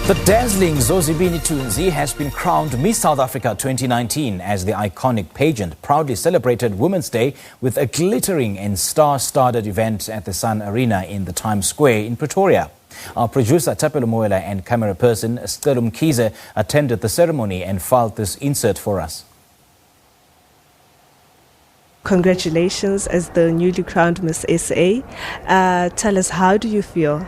The dazzling Zozibini Thunzi has been crowned Miss South Africa 2019 as the iconic pageant proudly celebrated Women's Day with a glittering and star-studded event at the Sun Arena in the Times Square in Pretoria. Our producer Tapelo Moela and camera person Stelum Kize attended the ceremony and filed this insert for us. Congratulations as the newly crowned Miss SA. Tell us, how do you feel?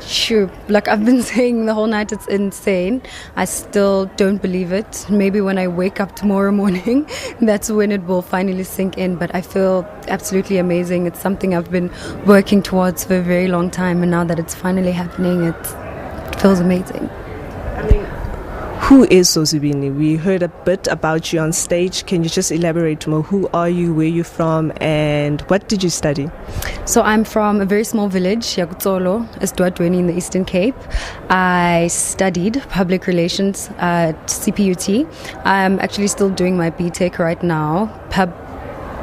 Sure, like I've been saying the whole night, it's insane. I still don't believe it. Maybe when I wake up tomorrow morning, that's when it will finally sink in. But I feel absolutely amazing. It's something I've been working towards for a very long time, and now that it's finally happening, it feels amazing. Who is Zozibini? We heard a bit about you on stage. Can you just elaborate more? Who are you, where you're from, and what did you study? So I'm from a very small village, Yakutsolo, Esdwadweni in the Eastern Cape. I studied public relations at CPUT. I'm actually still doing my BTech right now,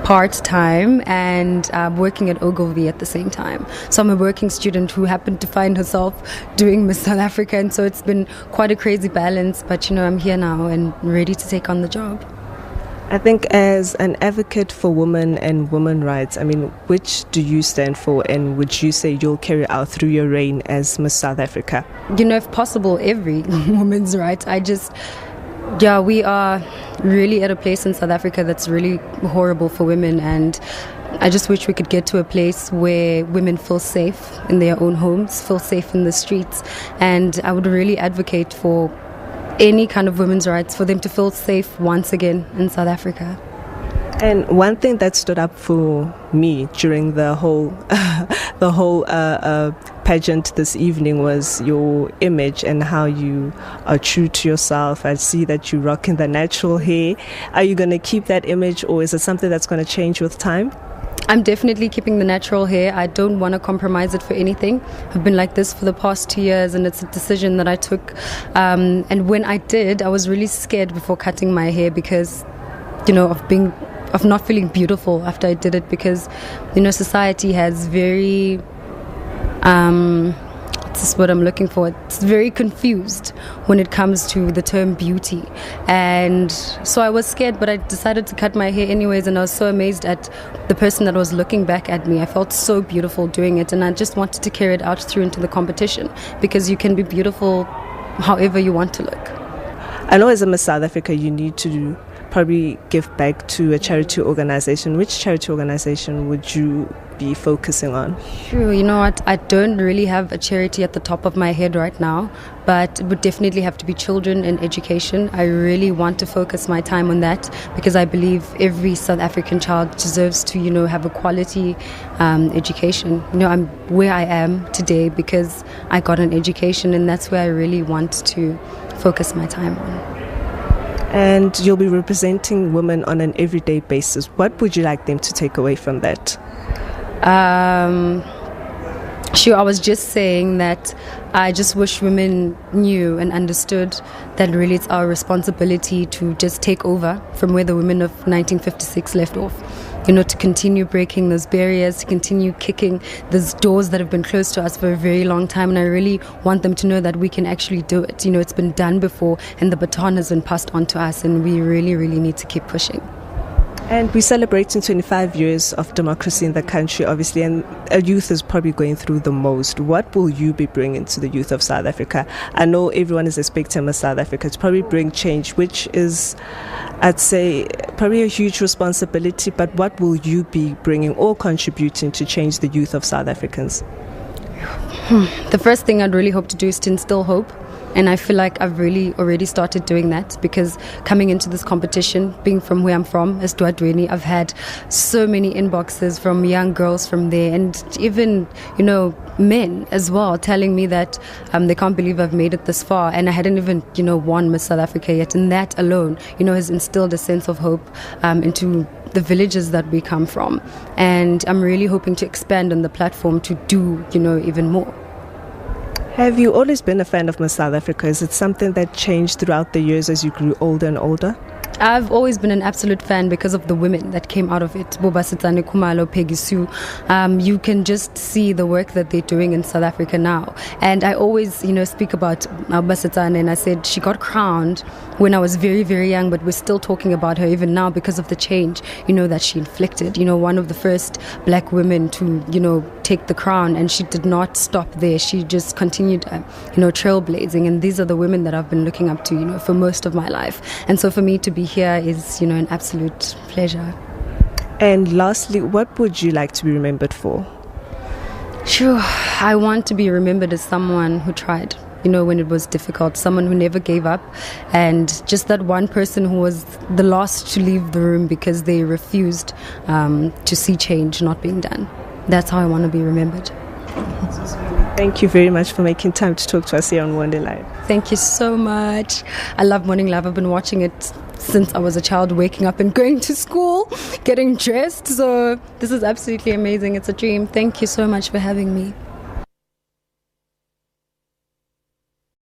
part-time, and working at Ogilvy at the same time. So I'm a working student who happened to find herself doing Miss South Africa, and so it's been quite a crazy balance, but I'm here now and ready to take on the job. I think as an advocate for women and women rights, which do you stand for, and would you say you'll carry out through your reign as Miss South Africa? If possible, every woman's right. We are really at a place in South Africa that's really horrible for women, and I just wish we could get to a place where women feel safe in their own homes, feel safe in the streets, and I would really advocate for any kind of women's rights, for them to feel safe once again in South Africa. And one thing that stood up for me during the whole pageant this evening was your image and how you are true to yourself. I see that you're rocking the natural hair. Are you going to keep that image, or is it something that's going to change with time? I'm definitely keeping the natural hair. I don't want to compromise it for anything. I've been like this for the past 2 years, and it's a decision that I took. And when I did, I was really scared before cutting my hair because, of not feeling beautiful after I did it, because society has very this is what I'm looking for. It's very confused when it comes to the term beauty, and so I was scared, but I decided to cut my hair anyways, and I was so amazed at the person that was looking back at me. I felt so beautiful doing it, and I just wanted to carry it out through into the competition, because you can be beautiful however you want to look. I know as a Miss South Africa you need to probably give back to a charity organization. Which charity organization would you be focusing on? Sure, you know what, I don't really have a charity at the top of my head right now, but it would definitely have to be children and education. I really want to focus my time on that, because I believe every South African child deserves to, have a quality education. I'm where I am today because I got an education, and that's where I really want to focus my time on. And you'll be representing women on an everyday basis. What would you like them to take away from that? Sure, I was just saying that I just wish women knew and understood that really it's our responsibility to just take over from where the women of 1956 left off. To continue breaking those barriers, to continue kicking those doors that have been closed to us for a very long time. And I really want them to know that we can actually do it. It's been done before, and the baton has been passed on to us, and we really, really need to keep pushing. And we're celebrating 25 years of democracy in the country, obviously, and our youth is probably going through the most. What will you be bringing to the youth of South Africa? I know everyone is expecting Miss South Africa to probably bring change, which is, I'd say, probably a huge responsibility, but what will you be bringing or contributing to change the youth of South Africans? The first thing I'd really hope to do is to instill hope. And I feel like I've really already started doing that, because coming into this competition, being from where I'm from, Esdwadweni, I've had so many inboxes from young girls from there, and even, men as well, telling me that they can't believe I've made it this far, and I hadn't even, won Miss South Africa yet. And that alone, has instilled a sense of hope into the villages that we come from. And I'm really hoping to expand on the platform to do, even more. Have you always been a fan of Miss South Africa? Is it something that changed throughout the years as you grew older and older? I've always been an absolute fan because of the women that came out of it. Boba Setsane Khumalo, Peggy Sue. You can just see the work that they're doing in South Africa now. And I always, speak about Boba Setsane, and I said she got crowned when I was very, very young, but we're still talking about her even now because of the change, that she inflicted. One of the first black women to, take the crown, and she did not stop there. She just continued, trailblazing. And these are the women that I've been looking up to, for most of my life. And so for me to be here is, an absolute pleasure. And lastly, what would you like to be remembered for? Sure, I want to be remembered as someone who tried, when it was difficult, someone who never gave up, and just that one person who was the last to leave the room because they refused to see change not being done. That's how I want to be remembered. Thank you very much for making time to talk to us here on Wonderlife. Thank you so much. I love Morning Live. I've been watching it since I was a child, waking up and going to school, getting dressed. So this is absolutely amazing. It's a dream. Thank you so much for having me.